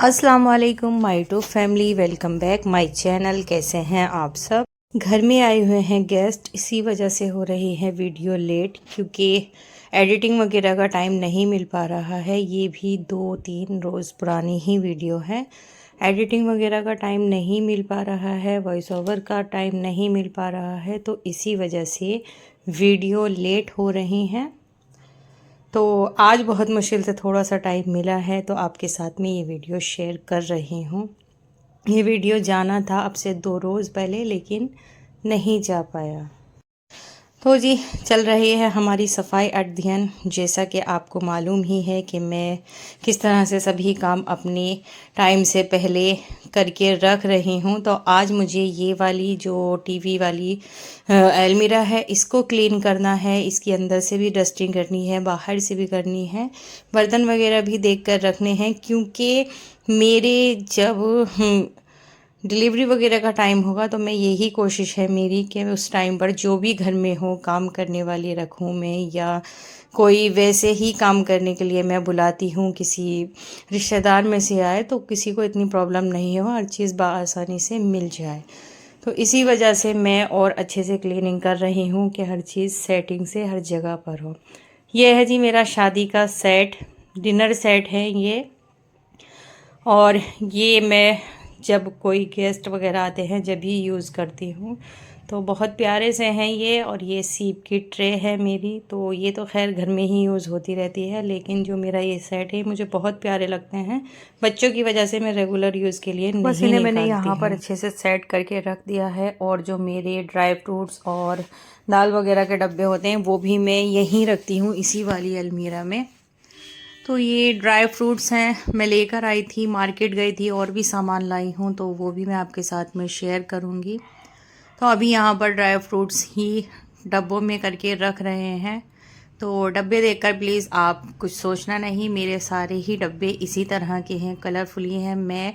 अस्सलाम वालेकुम my to family, welcome back my channel. कैसे हैं आप सब? घर में आए हुए हैं गेस्ट, इसी वजह से हो रही है वीडियो लेट, क्योंकि एडिटिंग वगैरह का टाइम नहीं मिल पा रहा है। ये भी 2-3 रोज़ पुरानी ही वीडियो है। एडिटिंग वगैरह का टाइम नहीं मिल पा रहा है, वॉइस ओवर का टाइम नहीं मिल पा रहा है, तो इसी वजह से वीडियो लेट हो रही हैं। तो आज बहुत मुश्किल से थोड़ा सा टाइम मिला है, तो आपके साथ में ये वीडियो शेयर कर रही हूँ। ये वीडियो जाना था अब से 2 रोज़ पहले, लेकिन नहीं जा पाया। तो जी, चल रही है हमारी सफाई अध्ययन। जैसा कि आपको मालूम ही है कि मैं किस तरह से सभी काम अपने टाइम से पहले करके रख रही हूँ। तो आज मुझे ये वाली जो टीवी वाली अलमीरा है, इसको क्लीन करना है। इसके अंदर से भी डस्टिंग करनी है, बाहर से भी करनी है, बर्तन वगैरह भी देख कर रखने हैं, क्योंकि मेरे जब डिलीवरी वगैरह का टाइम होगा तो मैं यही कोशिश है मेरी कि उस टाइम पर जो भी घर में हो काम करने वाली रखूँ मैं, या कोई वैसे ही काम करने के लिए मैं बुलाती हूँ। किसी रिश्तेदार में से आए तो किसी को इतनी प्रॉब्लम नहीं हो, हर चीज़ बआसानी से मिल जाए। तो इसी वजह से मैं और अच्छे से क्लीनिंग कर रही हूँ कि हर चीज़ सेटिंग से हर जगह पर हो। यह है जी मेरा शादी का सेट, डिनर सेट है ये। और ये मैं जब कोई गेस्ट वगैरह आते हैं जब ही यूज़ करती हूँ, तो बहुत प्यारे से हैं ये। और ये सीप की ट्रे है मेरी, तो ये तो खैर घर में ही यूज़ होती रहती है, लेकिन जो मेरा ये सेट है मुझे बहुत प्यारे लगते हैं। बच्चों की वजह से मैं रेगुलर यूज़ के लिए नहीं निकालती हूँ। मैंने यहाँ पर अच्छे से सेट करके रख दिया है। और जो मेरे ड्राई फ्रूट्स और दाल वगैरह के डब्बे होते हैं वो भी मैं यहीं रखती हूँ, इसी वाली अलमीरा में। तो ये ड्राई फ्रूट्स हैं, मैं लेकर आई थी, मार्केट गई थी और भी सामान लाई हूँ, तो वो भी मैं आपके साथ में शेयर करूँगी। तो अभी यहाँ पर ड्राई फ्रूट्स ही डब्बों में करके रख रहे हैं। तो डब्बे देखकर प्लीज़ आप कुछ सोचना नहीं, मेरे सारे ही डब्बे इसी तरह के हैं, कलरफुली हैं। मैं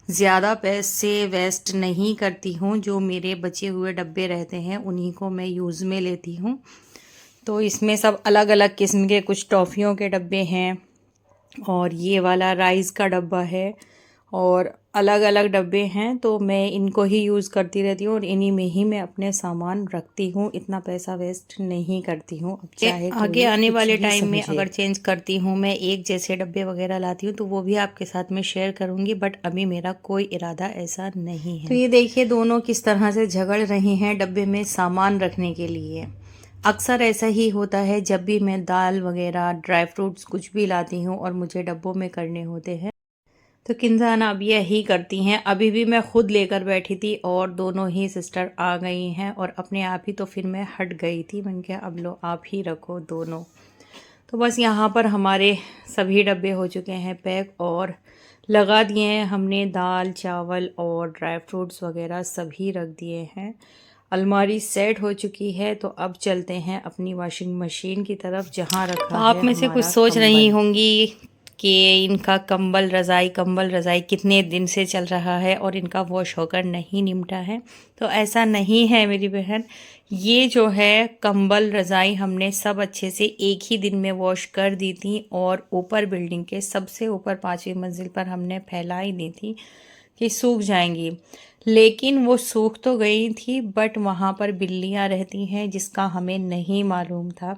ज़्यादा पैसे वेस्ट नहीं करती हूँ, जो मेरे बचे हुए डब्बे रहते हैं उन्हीं को मैं यूज़ में लेती हूँ। तो इसमें सब अलग अलग किस्म के कुछ टॉफ़ियों के डब्बे हैं, और ये वाला राइस का डब्बा है, और अलग अलग डब्बे हैं। तो मैं इनको ही यूज़ करती रहती हूँ और इन्हीं में ही मैं अपने सामान रखती हूँ, इतना पैसा वेस्ट नहीं करती हूँ। अब चाहे आगे आने वाले टाइम में अगर चेंज करती हूँ, मैं एक जैसे डब्बे वगैरह लाती हूँ, तो वो भी आपके साथ में शेयर करूँगी, बट अभी मेरा कोई इरादा ऐसा नहीं है। तो ये देखिए दोनों किस तरह से झगड़ रही हैं डब्बे में सामान रखने के लिए। अक्सर ऐसा ही होता है जब भी मैं दाल वगैरह ड्राई फ्रूट्स कुछ भी लाती हूँ और मुझे डब्बों में करने होते हैं, तो किंजान अब यही करती हैं। अभी भी मैं खुद लेकर बैठी थी और दोनों ही सिस्टर आ गई हैं, और अपने आप ही तो फिर मैं हट गई थी, मैंने कहा अब लो आप ही रखो दोनों। तो बस यहाँ पर हमारे सभी डब्बे हो चुके हैं पैक, और लगा दिए हैं हमने दाल चावल और ड्राई फ्रूट्स वगैरह सभी रख दिए हैं। अलमारी सेट हो चुकी है, तो अब चलते हैं अपनी वॉशिंग मशीन की तरफ, जहाँ रखा है। आप में से कुछ सोच रही होंगी कि इनका कंबल रज़ाई कितने दिन से चल रहा है और इनका वॉश होकर नहीं निमटा है। तो ऐसा नहीं है मेरी बहन, ये जो है कंबल रज़ाई हमने सब अच्छे से एक ही दिन में वॉश कर दी थी, और ऊपर बिल्डिंग के सबसे ऊपर 5वीं मंजिल पर हमने फैलाई दी थी कि सूख जाएंगी। लेकिन वो सूख तो गई थी, बट वहाँ पर बिल्लियाँ रहती हैं जिसका हमें नहीं मालूम था।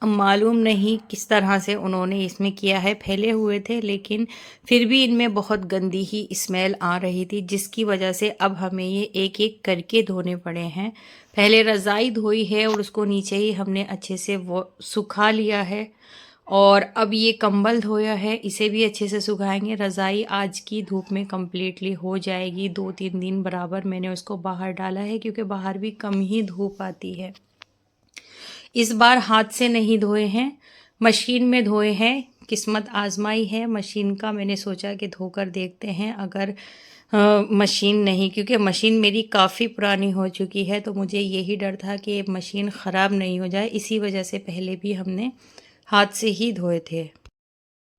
मालूम नहीं किस तरह से उन्होंने इसमें किया है, फैले हुए थे, लेकिन फिर भी इनमें बहुत गंदी ही स्मेल आ रही थी, जिसकी वजह से अब हमें ये एक एक करके धोने पड़े हैं। पहले रज़ाई धोई है और उसको नीचे ही हमने अच्छे से वो सुखा लिया है, और अब ये कंबल धोया है, इसे भी अच्छे से सुखाएंगे। रज़ाई आज की धूप में कम्प्लीटली हो जाएगी, 2-3 दिन बराबर मैंने उसको बाहर डाला है, क्योंकि बाहर भी कम ही धूप आती है। इस बार हाथ से नहीं धोए हैं, मशीन में धोए हैं। किस्मत आजमाई है मशीन का, मैंने सोचा कि धोकर देखते हैं। अगर मशीन नहीं, क्योंकि मशीन मेरी काफ़ी पुरानी हो चुकी है, तो मुझे यही डर था कि मशीन ख़राब नहीं हो जाए, इसी वजह से पहले भी हमने हाथ से ही धोए थे।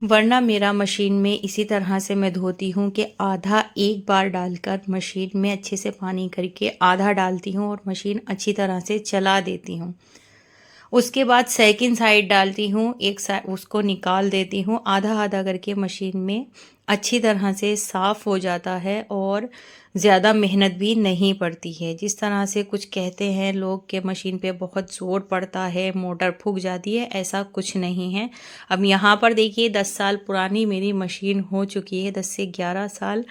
वरना मेरा मशीन में इसी तरह से मैं धोती हूँ कि आधा एक बार डालकर मशीन में अच्छे से पानी करके आधा डालती हूँ और मशीन अच्छी तरह से चला देती हूँ। उसके बाद सेकंड साइड डालती हूँ, एक साइड उसको निकाल देती हूँ, आधा आधा करके मशीन में अच्छी तरह से साफ़ हो जाता है और ज़्यादा मेहनत भी नहीं पड़ती है। जिस तरह से कुछ कहते हैं लोग कि मशीन पे बहुत ज़ोर पड़ता है, मोटर फूक जाती है, ऐसा कुछ नहीं है। अब यहाँ पर देखिए 10 साल पुरानी मेरी मशीन हो चुकी है, 10 से 11 साल,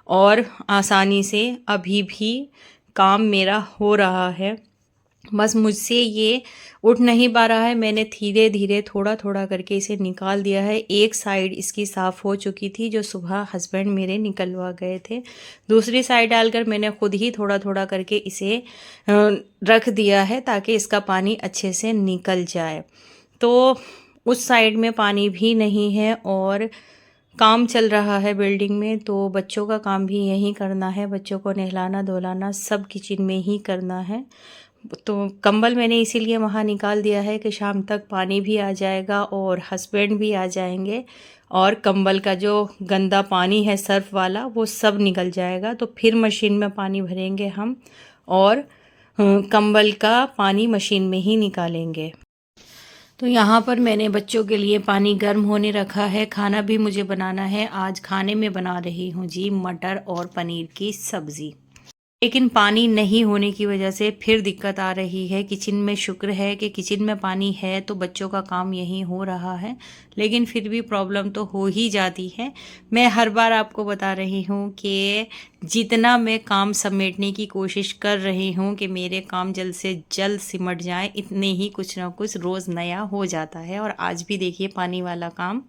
और आसानी से अभी भी काम मेरा हो रहा है। बस मुझसे ये उठ नहीं पा रहा है। मैंने धीरे धीरे थोड़ा थोड़ा करके इसे निकाल दिया है। एक साइड इसकी साफ़ हो चुकी थी जो सुबह हस्बैंड मेरे निकलवा गए थे। दूसरी साइड डालकर मैंने खुद ही थोड़ा थोड़ा करके इसे रख दिया है ताकि इसका पानी अच्छे से निकल जाए। तो उस साइड में पानी भी नहीं है और काम चल रहा है बिल्डिंग में, तो बच्चों का काम भी यहीं करना है। बच्चों को नहलाना धुलाना सब किचन में ही करना है। तो कंबल मैंने इसीलिए वहाँ निकाल दिया है कि शाम तक पानी भी आ जाएगा और हस्बैंड भी आ जाएंगे और कंबल का जो गंदा पानी है सर्फ वाला वो सब निकल जाएगा। तो फिर मशीन में पानी भरेंगे हम और कंबल का पानी मशीन में ही निकालेंगे। तो यहाँ पर मैंने बच्चों के लिए पानी गर्म होने रखा है। खाना भी मुझे बनाना है। आज खाने में बना रही हूँ जी मटर और पनीर की सब्ज़ी। लेकिन पानी नहीं होने की वजह से फिर दिक्कत आ रही है किचन में। शुक्र है कि किचन में पानी है तो बच्चों का काम यहीं हो रहा है, लेकिन फिर भी प्रॉब्लम तो हो ही जाती है। मैं हर बार आपको बता रही हूँ कि जितना मैं काम समेटने की कोशिश कर रही हूँ कि मेरे काम जल्द से जल्द सिमट जाए, इतने ही कुछ ना कुछ रोज़ नया हो जाता है। और आज भी देखिए पानी वाला काम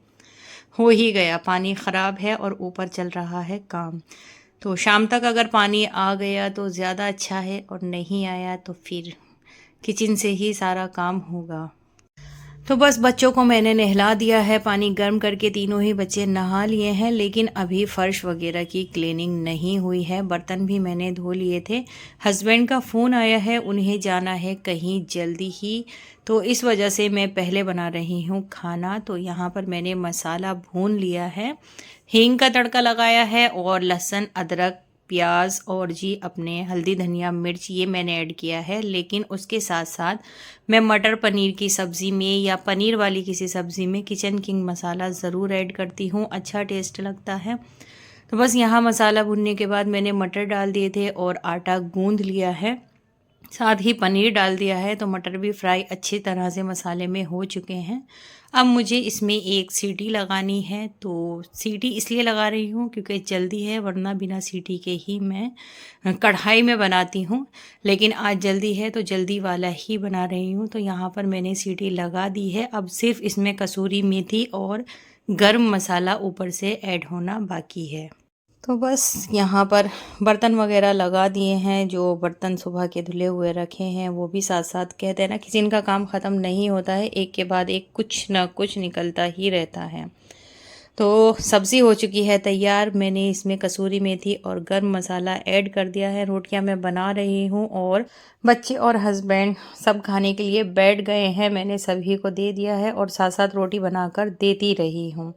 हो ही गया। पानी ख़राब है और ऊपर चल रहा है काम। तो शाम तक अगर पानी आ गया तो ज़्यादा अच्छा है और नहीं आया तो फिर किचन से ही सारा काम होगा। तो बस बच्चों को मैंने नहला दिया है, पानी गर्म करके तीनों ही बच्चे नहा लिए हैं। लेकिन अभी फ़र्श वगैरह की क्लीनिंग नहीं हुई है। बर्तन भी मैंने धो लिए थे। हस्बैंड का फ़ोन आया है, उन्हें जाना है कहीं जल्दी ही, तो इस वजह से मैं पहले बना रही हूँ खाना। तो यहाँ पर मैंने मसाला भून लिया है, हींग का तड़का लगाया है और लहसुन अदरक प्याज और जी अपने हल्दी धनिया मिर्च ये मैंने ऐड किया है। लेकिन उसके साथ साथ मैं मटर पनीर की सब्ज़ी में या पनीर वाली किसी सब्ज़ी में किचन किंग मसाला ज़रूर ऐड करती हूँ, अच्छा टेस्ट लगता है। तो बस यहाँ मसाला भुनने के बाद मैंने मटर डाल दिए थे और आटा गूंद लिया है, साथ ही पनीर डाल दिया है। तो मटर भी फ्राई अच्छी तरह से मसाले में हो चुके हैं। अब मुझे इसमें एक सीटी लगानी है। तो सीटी इसलिए लगा रही हूँ क्योंकि जल्दी है, वरना बिना सीटी के ही मैं कढ़ाई में बनाती हूँ। लेकिन आज जल्दी है तो जल्दी वाला ही बना रही हूँ। तो यहाँ पर मैंने सीटी लगा दी है। अब सिर्फ इसमें कसूरी मेथी और गरम मसाला ऊपर से ऐड होना बाकी है। तो बस यहाँ पर बर्तन वगैरह लगा दिए हैं। जो बर्तन सुबह के धुले हुए रखे हैं वो भी साथ साथ, कहते हैं ना किचन का काम ख़त्म नहीं होता है, एक के बाद एक कुछ ना कुछ निकलता ही रहता है। तो सब्ज़ी हो चुकी है तैयार। मैंने इसमें कसूरी मेथी और गरम मसाला ऐड कर दिया है। रोटियां मैं बना रही हूँ और बच्चे और हस्बैंड सब खाने के लिए बैठ गए हैं। मैंने सभी को दे दिया है और साथ साथ रोटी बनाकर देती रही हूँ।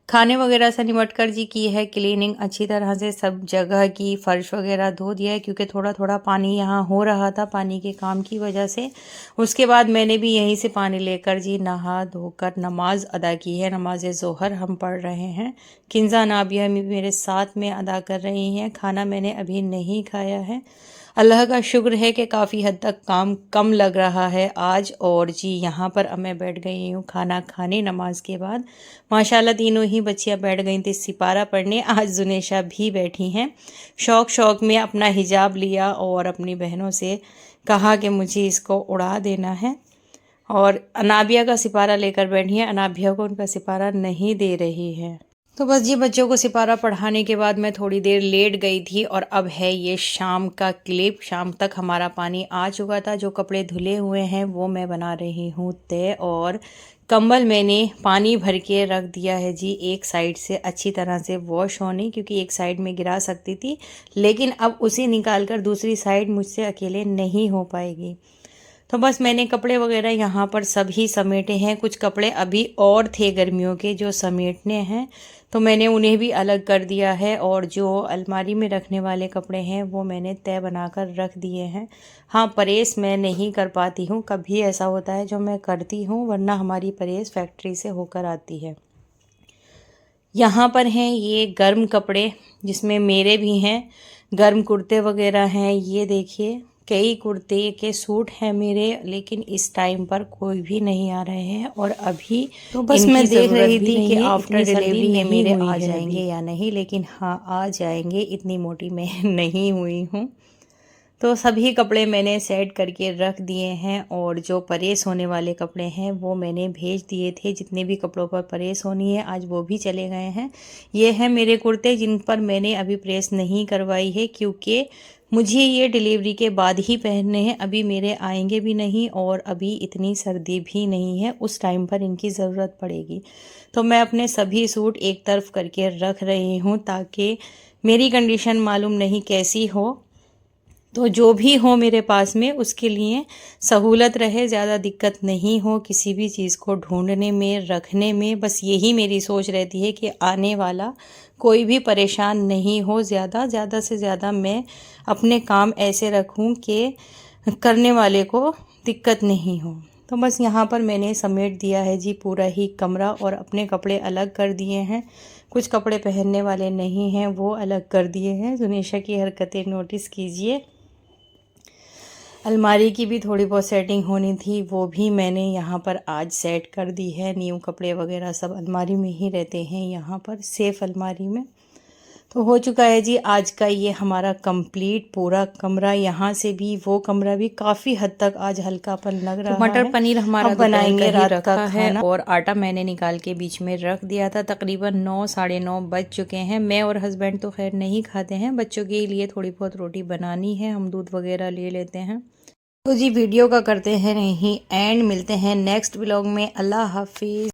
खाने वगैरह से निमट कर जी की है क्लीनिंग अच्छी तरह से, सब जगह की फ़र्श वगैरह धो दिया है क्योंकि थोड़ा थोड़ा पानी यहाँ हो रहा था पानी के काम की वजह से। उसके बाद मैंने भी यहीं से पानी लेकर जी नहा धोकर नमाज अदा की है। नमाज ज़ोहर हम पढ़ रहे हैं। किंजा नाबिया मेरे साथ में अदा कर रही हैं। खाना मैंने अभी नहीं खाया है। अल्लाह का शुक्र है कि काफ़ी हद तक काम कम लग रहा है आज। और जी यहाँ पर अब मैं बैठ गई हूँ खाना खाने नमाज के बाद। माशाल्लाह तीनों ही बच्चियाँ बैठ गई थी सिपारा पढ़ने। आज जुनेशा भी बैठी हैं। शौक में अपना हिजाब लिया और अपनी बहनों से कहा कि मुझे इसको उड़ा देना है, और अनाबिया का सिपारा लेकर बैठी हैं। अनाबिया को उनका सिपारा नहीं दे रही है। तो बस जी बच्चों को सिपारा पढ़ाने के बाद मैं थोड़ी देर लेट गई थी और अब है ये शाम का क्लिप। शाम तक हमारा पानी आ चुका था। जो कपड़े धुले हुए हैं वो मैं बना रही हूँ तय, और कंबल मैंने पानी भर के रख दिया है जी एक साइड से अच्छी तरह से वॉश होने, क्योंकि एक साइड में गिरा सकती थी, लेकिन अब उसे निकाल कर दूसरी साइड मुझसे अकेले नहीं हो पाएगी। तो बस मैंने कपड़े वगैरह यहाँ पर सभी समेटे हैं। कुछ कपड़े अभी और थे गर्मियों के जो समेटने हैं, तो मैंने उन्हें भी अलग कर दिया है। और जो अलमारी में रखने वाले कपड़े हैं वो मैंने तय बनाकर रख दिए हैं। हाँ, प्रेस मैं नहीं कर पाती हूँ, कभी ऐसा होता है जो मैं करती हूँ, वरना हमारी प्रेस फैक्ट्री से होकर आती है। यहाँ पर हैं ये गर्म कपड़े, जिसमें मेरे भी हैं, गर्म कुर्ते वगैरह हैं। ये देखिए, कई कुर्ते के सूट हैं मेरे, लेकिन इस टाइम पर कोई भी नहीं आ रहे हैं। और अभी तो बस मैं देख रही थी कि आफ्टर डिलीवरी ये मेरे आ जाएंगे या नहीं, लेकिन हाँ आ जाएंगे, इतनी मोटी मैं नहीं हुई हूँ। तो सभी कपड़े मैंने सेट करके रख दिए हैं। और जो प्रेस होने वाले कपड़े हैं वो मैंने भेज दिए थे। जितने भी कपड़ों पर प्रेस होनी है आज वो भी चले गए हैं। ये हैं मेरे कुर्ते जिन पर मैंने अभी प्रेस नहीं करवाई है, क्योंकि मुझे ये डिलीवरी के बाद ही पहनने हैं। अभी मेरे आएंगे भी नहीं और अभी इतनी सर्दी भी नहीं है, उस टाइम पर इनकी ज़रूरत पड़ेगी। तो मैं अपने सभी सूट एक तरफ करके रख रही हूँ, ताकि मेरी कंडीशन मालूम नहीं कैसी हो, तो जो भी हो मेरे पास में उसके लिए सहूलत रहे, ज़्यादा दिक्कत नहीं हो किसी भी चीज़ को ढूंढने में, रखने में। बस यही मेरी सोच रहती है कि आने वाला कोई भी परेशान नहीं हो। ज़्यादा से ज़्यादा मैं अपने काम ऐसे रखूं कि करने वाले को दिक्कत नहीं हो। तो बस यहाँ पर मैंने समेट दिया है जी पूरा ही कमरा, और अपने कपड़े अलग कर दिए हैं। कुछ कपड़े पहनने वाले नहीं हैं वो अलग कर दिए हैं। जुनेशा की हरकतें नोटिस कीजिए। अलमारी की भी थोड़ी बहुत सेटिंग होनी थी, वो भी मैंने यहाँ पर आज सेट कर दी है। न्यू कपड़े वगैरह सब अलमारी में ही रहते हैं, यहाँ पर सेफ अलमारी में। तो हो चुका है जी आज का ये हमारा कंप्लीट पूरा कमरा। यहाँ से भी वो कमरा भी काफ़ी हद तक आज हल्कापन लग रहा है। मटर पनीर हमारा बनाएंगे रात रखा का है, खाना। और आटा मैंने निकाल के बीच में रख दिया था। तकरीबन 9 साढ़े 9 बज चुके हैं। मैं और हस्बैंड तो खैर नहीं खाते हैं, बच्चों के लिए थोड़ी बहुत रोटी बनानी है, हम दूध वगैरह ले लेते हैं। तो जी वीडियो का करते हैं नहीं एंड, मिलते हैं नेक्स्ट व्लॉग में। अल्लाह हाफिज़।